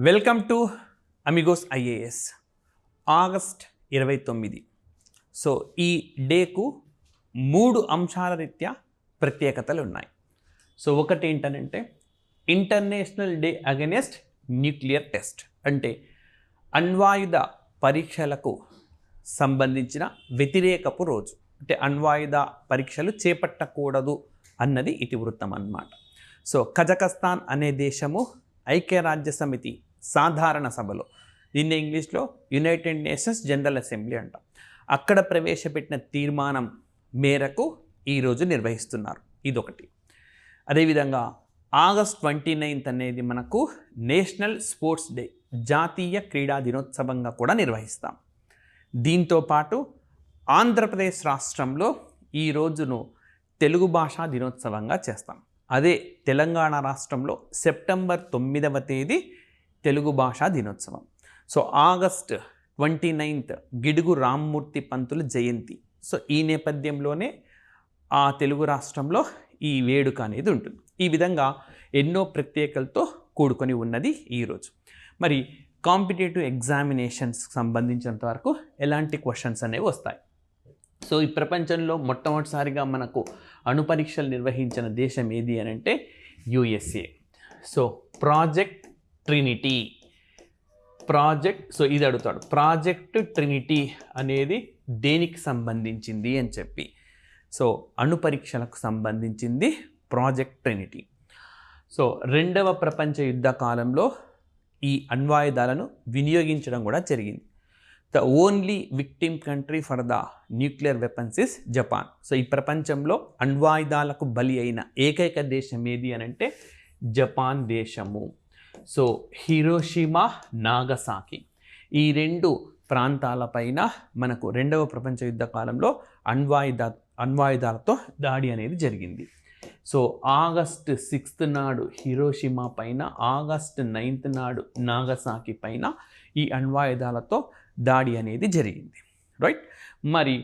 Welcome to Amigos IAS. August 29. So ఈ డేకు 3 అంశాల రీత్యా ప్రత్యేకతలు ఉన్నాయి. సో ఒకటి ఏంటనంటే international day against nuclear test, అంటే అణ్వాయుధ పరీక్షలకు సంబంధించిన వ్యతిరేకపు రోజు, అంటే అణ్వాయుధ పరీక్షలు చేపట్టకూడదు అన్నది ఇతివృత్తం అన్నమాట. సో కజకస్తాన్ అనే దేశము ఐక్యరాజ్య సమితి సాధారణ సభలో, దీన్ని ఇంగ్లీష్లో యునైటెడ్ నేషన్స్ జనరల్ అసెంబ్లీ అంటాం, అక్కడ ప్రవేశపెట్టిన తీర్మానం మేరకు ఈరోజు నిర్వహిస్తున్నారు. ఇదొకటి. అదేవిధంగా ఆగస్ట్ 29 అనేది మనకు నేషనల్ స్పోర్ట్స్ డే, జాతీయ క్రీడా దినోత్సవంగా కూడా నిర్వహిస్తాం. దీంతోపాటు ఆంధ్రప్రదేశ్ రాష్ట్రంలో ఈ రోజును తెలుగు భాషా దినోత్సవంగా చేస్తాం. అదే తెలంగాణ రాష్ట్రంలో సెప్టెంబర్ 9వ తేదీ తెలుగు భాషా దినోత్సవం. సో ఆగస్ట్ 29 గిడుగు రామ్మూర్తి పంతులు జయంతి. సో ఈ నేపథ్యంలోనే ఆ తెలుగు రాష్ట్రంలో ఈ వేడుక అనేది ఉంటుంది. ఈ విధంగా ఎన్నో ప్రత్యేకలతో కూడుకొని ఉన్నది ఈరోజు. మరి కాంపిటేటివ్ ఎగ్జామినేషన్స్ సంబంధించినంత వరకు ఎలాంటి క్వశ్చన్స్ అనేవి వస్తాయి? సో ఈ ప్రపంచంలో మొట్టమొదటిసారిగా మనకు అణుపరీక్షలు నిర్వహించిన దేశం ఏది అని అంటే USA. So project Trinity, so ఇది అడుగుతాడు, ప్రాజెక్ట్ ట్రినిటీ అనేది దేనికి సంబంధించింది అని చెప్పి. సో అణుపరీక్షలకు సంబంధించింది ప్రాజెక్ట్ ట్రినిటీ. సో 2వ ప్రపంచ యుద్ధ కాలంలో ఈ అణ్వాయుధాలను వినియోగించడం కూడా జరిగింది. The only victim country for the nuclear weapons is Japan. So ఈ ప్రపంచంలో అణ్వాయుధాలకు బలి అయిన ఏకైక దేశం ఏది అని అంటే జపాన్ దేశము. సో హిరోషిమా, నాగసాకి ఈ 2 ప్రాంతాలపైన మనకు 2వ ప్రపంచ యుద్ధ కాలంలో అణ్వాయుధాలతో దాడి అనేది జరిగింది. సో ఆగస్ట్ 6 నాడు హిరోషిమా పైన, ఆగస్ట్ 9 నాడు నాగసాకి పైన ఈ అణ్వాయుధాలతో దాడి అనేది జరిగింది. రైట్. మరి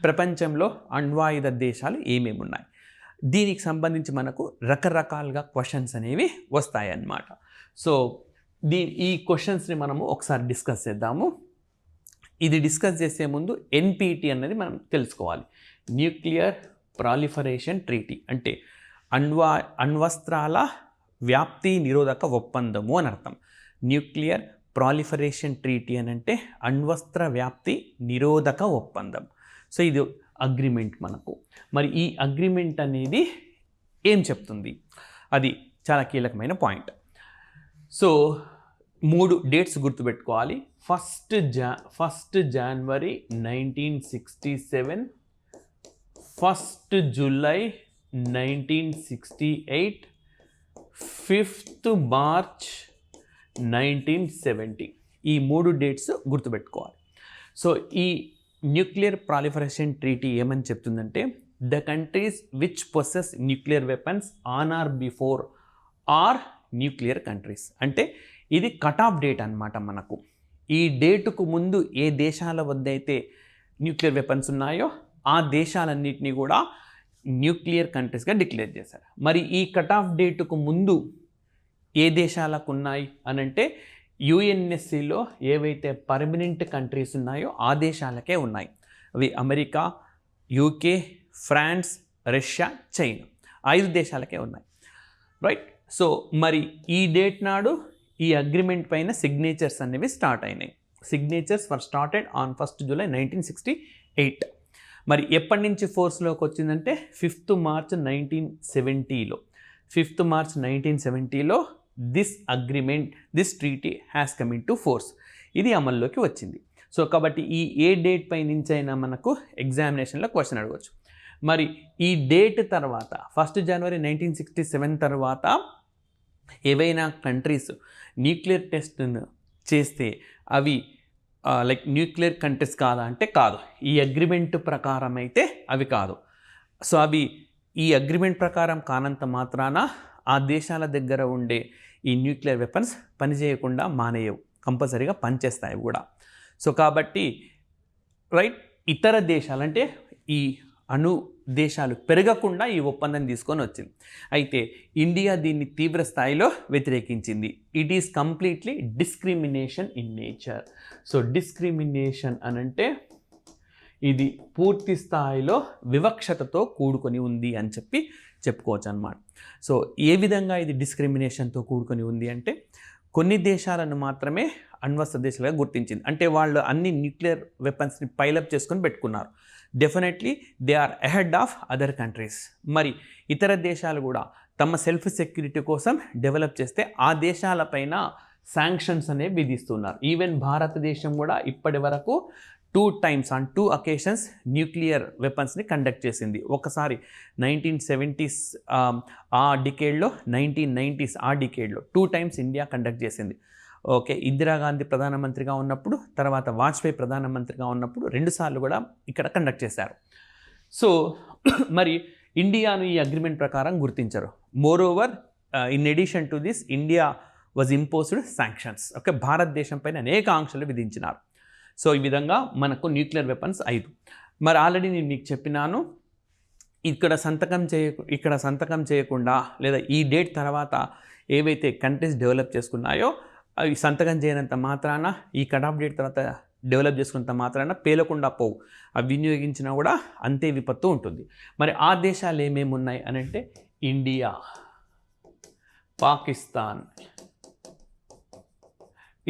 ప్రపంచంలో అణ్వాయుధ దేశాలు ఏమేమి ఉన్నాయి, దీనికి సంబంధించి మనకు రకరకాలుగా క్వశ్చన్స్ అనేవి వస్తాయన్నమాట. సో ఈ క్వశ్చన్స్ని మనము ఒకసారి డిస్కస్ చేద్దాము. ఇది డిస్కస్ చేసే ముందు ఎన్పిటి అన్నది మనం తెలుసుకోవాలి. న్యూక్లియర్ ప్రాలిఫరేషన్ ట్రీటీ అంటే అణ్వస్త్రాల వ్యాప్తి నిరోధక ఒప్పందము అని అర్థం. న్యూక్లియర్ ప్రాలిఫరేషన్ ట్రీటీ అని అంటే అణ్వస్త్ర వ్యాప్తి నిరోధక ఒప్పందం. సో ఇది అగ్రిమెంట్ మనకు. మరి ఈ అగ్రిమెంట్ అనేది ఏం చెప్తుంది, అది చాలా కీలకమైన పాయింట్. సో 3 డేట్స్ గుర్తుపెట్టుకోవాలి. ఫస్ట్ జనవరి 1967, 1 జూలై 1968, 5 మార్చ్ 1970. ఈ 3 డేట్స్ గుర్తుపెట్టుకోవాలి. సో ఈ న్యూక్లియర్ ప్రాలిఫరేషన్ ట్రీటీ ఏమని చెప్తుందంటే the countries which possess nuclear weapons on or before are nuclear countries. అంటే ఇది కట్ ఆఫ్ డేట్ అన్నమాట. మనకు ఈ డేటుకు ముందు ఏ దేశాల వద్ద అయితే న్యూక్లియర్ వెపన్స్ ఉన్నాయో ఆ దేశాలన్నింటినీ కూడా న్యూక్లియర్ కంట్రీస్గా డిక్లేర్ చేశారు. మరి ఈ కట్ ఆఫ్ డేటుకు ముందు ఏ దేశాలకు ఉన్నాయి అనంటే యుఎన్ఎస్సిలో ఏవైతే పర్మనెంట్ కంట్రీస్ ఉన్నాయో ఆ దేశాలకే ఉన్నాయి. అవి America, UK, France, Russia, China, 5 దేశాలకే ఉన్నాయి. రైట్. సో మరి ఈ డేట్ నాడు ఈ అగ్రిమెంట్ పైన సిగ్నేచర్స్ అనేవి స్టార్ట్ అయినాయి. Signatures were started on 1 July 1968. మరి ఎప్పటి నుంచి ఫోర్స్లోకి వచ్చిందంటే 5 మార్చ్ 1970లో. 5 మార్చ్ 1970లో this treaty has come into force. ఇది అమల్లోకి వచ్చింది. సో కాబట్టి ఏ డేట్ పై నుంచి అయినా మనకు ఎగ్జామినేషన్లో క్వశ్చన్ అడగవచ్చు. మరి ఈ డేట్ తర్వాత 1 జనవరి 1967 తర్వాత ఏవైనా కంట్రీస్ న్యూక్లియర్ టెస్ట్ను చేస్తే అవి లైక్ న్యూక్లియర్ కంట్రీస్ కాదా అంటే కాదు. ఈ అగ్రిమెంట్ ప్రకారం అయితే అవి కాదు. సో అవి ఈ అగ్రిమెంట్ ప్రకారం కానంత మాత్రాన ఆ దేశాల దగ్గర ఉండే ఈ న్యూక్లియర్ వెపన్స్ పనిచేయకుండా మానేయవు, కంపల్సరీగా పనిచేస్తాయి కూడా. సో కాబట్టి రైట్, ఇతర దేశాలంటే ఈ అణు దేశాలు పెరగకుండా ఈ ఒప్పందం తీసుకొని వచ్చింది. అయితే ఇండియా దీన్ని తీవ్ర స్థాయిలో వ్యతిరేకించింది. It is completely discrimination in nature. So discrimination అనంటే ఇది పూర్తి స్థాయిలో వివక్షతతో కూడుకొని ఉంది అని చెప్పుకోవచ్చు అన్నమాట. సో ఏ విధంగా ఇది డిస్క్రిమినేషన్తో కూడుకొని ఉంది అంటే కొన్ని దేశాలను మాత్రమే అణ్వస్త్ర దేశాలుగా గుర్తించింది. అంటే వాళ్ళు అన్ని న్యూక్లియర్ వెపన్స్ని పైలప్ చేసుకొని పెట్టుకున్నారు. Definitely they are ahead of other countries. మరి ఇతర దేశాలు కూడా తమ సెల్ఫ్ సెక్యూరిటీ కోసం డెవలప్ చేస్తే ఆ దేశాలపైన శాంక్షన్స్ అనేవి విధిస్తున్నారు. ఈవెన్ భారతదేశం కూడా ఇప్పటి వరకు 2 times on 2 occasions nuclear వెపన్స్ని conduct చేసింది. ఒకసారి 1970s ఆ డికేడ్లో, 1990s ఆ డికేడ్లో 2 times ఇండియా కండక్ట్ చేసింది. ఓకే, ఇందిరాగాంధీ ప్రధానమంత్రిగా ఉన్నప్పుడు, తర్వాత వాజ్పేయి ప్రధానమంత్రిగా ఉన్నప్పుడు 2 సార్లు కూడా ఇక్కడ కండక్ట్ చేశారు. సో మరి ఇండియాను ఈ అగ్రిమెంట్ ప్రకారం గుర్తించరు. Moreover in addition to this India was imposed sanctions. Okay, భారతదేశం పైన అనేక ఆంక్షలు విధించినారు. సో ఈ విధంగా మనకు న్యూక్లియర్ వెపన్స్ 5. మరి ఆల్రెడీ నేను మీకు చెప్పినాను, ఇక్కడ సంతకం చేయకుండా లేదా ఈ డేట్ తర్వాత ఏవైతే కంట్రీస్ డెవలప్ చేసుకున్నాయో అవి సంతకం చేయనంత మాత్రాన, ఈ కట్ ఆఫ్ డేట్ తర్వాత డెవలప్ చేసుకున్నంత మాత్రాన పేలకుండా పోవు. అవి వినియోగించినా కూడా అంతే విపత్తు ఉంటుంది. మరి ఆ దేశాలు ఏమేమి ఉన్నాయి అని అంటే India, Pakistan,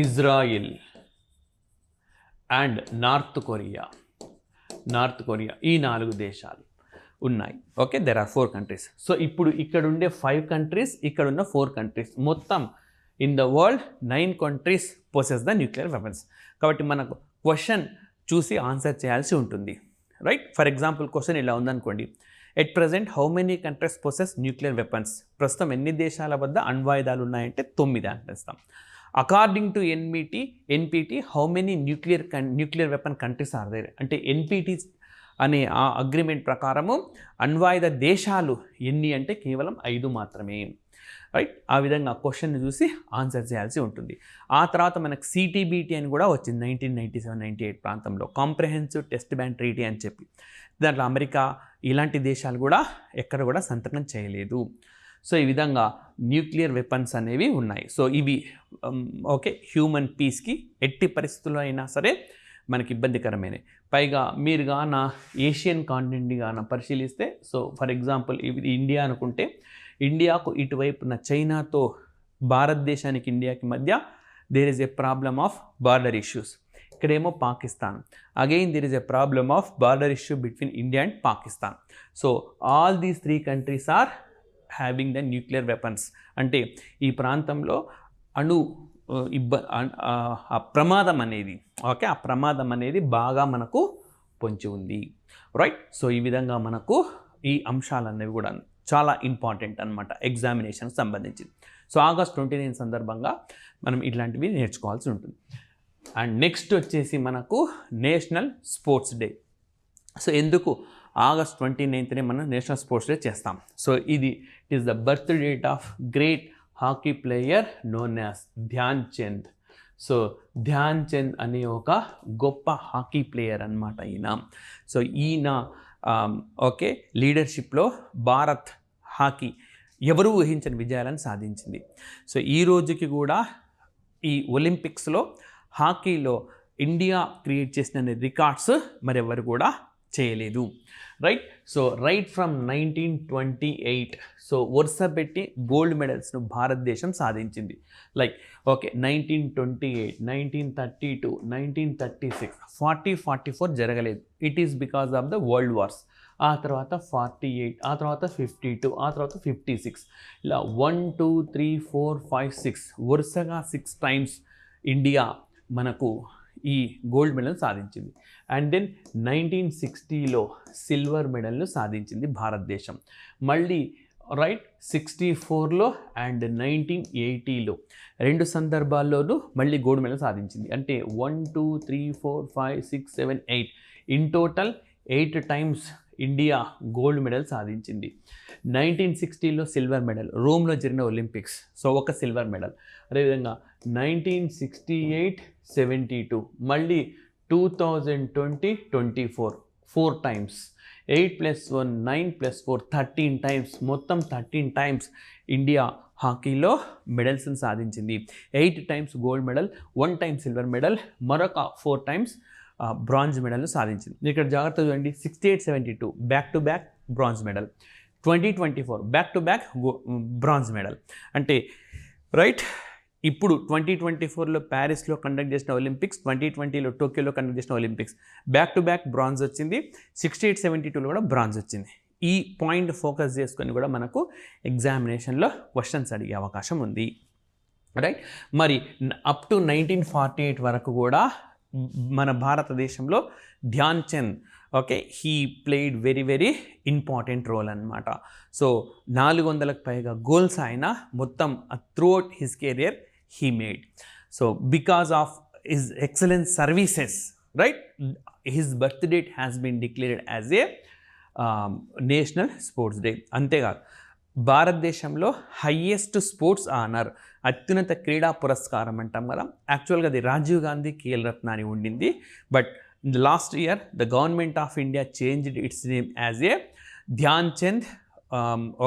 Israel and North Korea. ఈ 4 దేశాలు ఉన్నాయి. Okay, there are 4 countries. So ఇప్పుడు ఇక్కడ ఉండే 5 countries, ఇక్కడ ఉన్న 4 countries, మొత్తం in the world 9 countries possess the nuclear weapons. కాబట్టి మనకు క్వశ్చన్ చూసి ఆన్సర్ చేయాల్సి ఉంటుంది, రైట్? ఫర్ ఎగ్జాంపుల్ క్వశ్చన్ ఇలా ఉందనుకోండి, at present how many countries possess nuclear weapons? ప్రస్తుతం ఎన్ని దేశాల వద్ద అణ్వాయుధాలు ఉన్నాయంటే 9 అంటాం. According to NPT how many nuclear weapon countries are there? అంటే ఎన్పిటి అనే ఆ అగ్రిమెంట్ ప్రకారము అణ్వాయుధ దేశాలు ఎన్ని అంటే కేవలం 5 మాత్రమే, రైట్? ఆ విధంగా క్వశ్చన్ని చూసి ఆన్సర్ చేయాల్సి ఉంటుంది. ఆ తర్వాత మనకు సిటీబీటీ అని కూడా వచ్చింది 1997-98 ప్రాంతంలో, కాంప్రహెన్సివ్ టెస్ట్ బ్యాన్ ట్రీటీ అని చెప్పి. దాంట్లో అమెరికా ఇలాంటి దేశాలు కూడా ఎక్కడ కూడా సంతకం చేయలేదు. సో ఈ విధంగా న్యూక్లియర్ వెపన్స్ అనేవి ఉన్నాయి. సో ఇవి ఓకే, హ్యూమన్ పీస్కి ఎట్టి పరిస్థితుల్లో అయినా సరే మనకి ఇబ్బందికరమైనవి. పైగా మీరు గాన ఏషియన్ కాంటినెంట్ని గాన పరిశీలిస్తే, సో ఫర్ ఎగ్జాంపుల్ ఇది ఇండియా అనుకుంటే, ఇండియాకు ఇటువైపున చైనాతో భారతదేశానికి ఇండియాకి మధ్య there is a problem of border issues. ఇక్కడేమో Pakistan, again there is a problem of border issue between India and Pakistan. So all these 3 countries are having the nuclear weapons. అంటే ఈ ప్రాంతంలో ప్రమాదం అనేది, ఓకే, ఆ ప్రమాదం అనేది బాగా మనకు పొంచి ఉంది, రైట్? సో ఈ విధంగా మనకు ఈ అంశాలనేవి కూడా చాలా ఇంపార్టెంట్ అనమాట ఎగ్జామినేషన్కి సంబంధించి. సో August 29 సందర్భంగా మనం ఇట్లాంటివి నేర్చుకోవాల్సి ఉంటుంది. అండ్ నెక్స్ట్ వచ్చేసి మనకు నేషనల్ స్పోర్ట్స్ డే. సో ఎందుకు August 29th మనం నేషనల్ స్పోర్ట్స్ డే చేస్తాం? So it is the birth date of great hockey player known as Dhyan Chand. So Dhyan Chand అనే ఒక గొప్ప హాకీ ప్లేయర్ అనమాట ఈయన. సో ఈయన ఓకే లీడర్షిప్లో భారత్ హాకీ ఎవరు ఊహించని విజయాలను సాధించింది. సో ఈ రోజుకి కూడా ఈ ఒలింపిక్స్లో హాకీలో ఇండియా క్రియేట్ చేసిన రికార్డ్స్ మరెవరు కూడా చేయలేదు, right? So right from 1928 so వరుస పెట్టి గోల్డ్ మెడల్స్ను భారతదేశం సాధించింది. లైక్ ఓకే 1928, 1932, 1936, 44 జరగలేదు. It is because of the world wars. ఆ తర్వాత 48, ఆ తర్వాత 52, ఆ తర్వాత 56, ఇలా 1, 2, 3, 4, 5, 6 వరుసగా 6 times ఇండియా మనకు ఈ గోల్డ్ మెడల్ సాధించింది. అండ్ దెన్ 1960లో సిల్వర్ మెడల్ను సాధించింది భారతదేశం. మళ్ళీ రైట్ 64లో అండ్ 1980లో 2 సందర్భాల్లోనూ మళ్ళీ గోల్డ్ మెడల్ సాధించింది. అంటే 1, 2, 3, 4, 5, 6, 7, 8 in total 8 times India gold medal సాధించింది. 1960లో సిల్వర్ మెడల్, రోమ్లో జరిగిన ఒలింపిక్స్, సో ఒక సిల్వర్ మెడల్. అదేవిధంగా 1968, 72 మళ్ళీ 2020, 24 4 times. 8 + 1 9 + 4 13 టైమ్స్, మొత్తం 13 టైమ్స్ ఇండియా హాకీలో మెడల్స్ని సాధించింది. 8 times gold medal, 1 time silver medal, మరొక 4 టైమ్స్ బ్రాంజ్ మెడల్ను సాధించింది. ఇక్కడ జాగ్రత్త చూడండి, 68, 72 back to back bronze medal, 2024 back to back bronze medal. అంటే రైట్, ఇప్పుడు 2024లో ప్యారిస్లో కండక్ట్ చేసిన ఒలింపిక్స్, 2020లో టోక్యోలో కండక్ట్ చేసిన Olympics back to back bronze వచ్చింది. 68, 72లో కూడా బ్రాంజ్ వచ్చింది. ఈ పాయింట్ ఫోకస్ చేసుకొని కూడా మనకు ఎగ్జామినేషన్లో క్వశ్చన్స్ అడిగే అవకాశం ఉంది. రైట్, మరి అప్ టు 1948 వరకు కూడా మన భారతదేశంలో Dhyan Chand, okay, he played very very important role అనమాట. సో 400లకు పైగా గోల్స్ ఆయన మొత్తం throughout his career he made. So because of his excellent services, right, his birth date has been declared as a national sports day. అంతేకాదు, భారతదేశంలో highest sports honour, అత్యున్నత క్రీడా పురస్కారం అంటాం కదా, యాక్చువల్గా అది రాజీవ్ గాంధీ ఖేల్ రత్న అని ఉండింది. But last year the government of India changed its name as a Dhyan Chand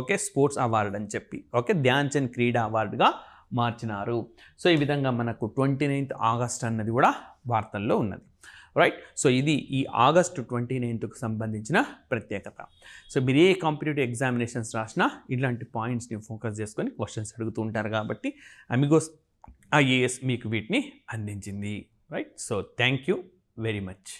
okay sports award అని చెప్పి, ఓకే, ధ్యాన్ చంద్ క్రీడా అవార్డుగా మార్చినారు. సో ఈ విధంగా మనకు 29th ఆగస్ట్ అన్నది కూడా వార్తల్లో ఉన్నది. రైట్, సో ఇది ఈ ఆగస్టు 29కు సంబంధించిన ప్రత్యేకత. సో మీరు ఏ కాంపిటేటివ్ ఎగ్జామినేషన్స్ రాసినా ఇలాంటి పాయింట్స్ని ఫోకస్ చేసుకొని క్వశ్చన్స్ అడుగుతూ ఉంటారు కాబట్టి అమిగోస్ ఐఏఎస్ మీకు వీటిని అందించింది. Right, so thank you very much.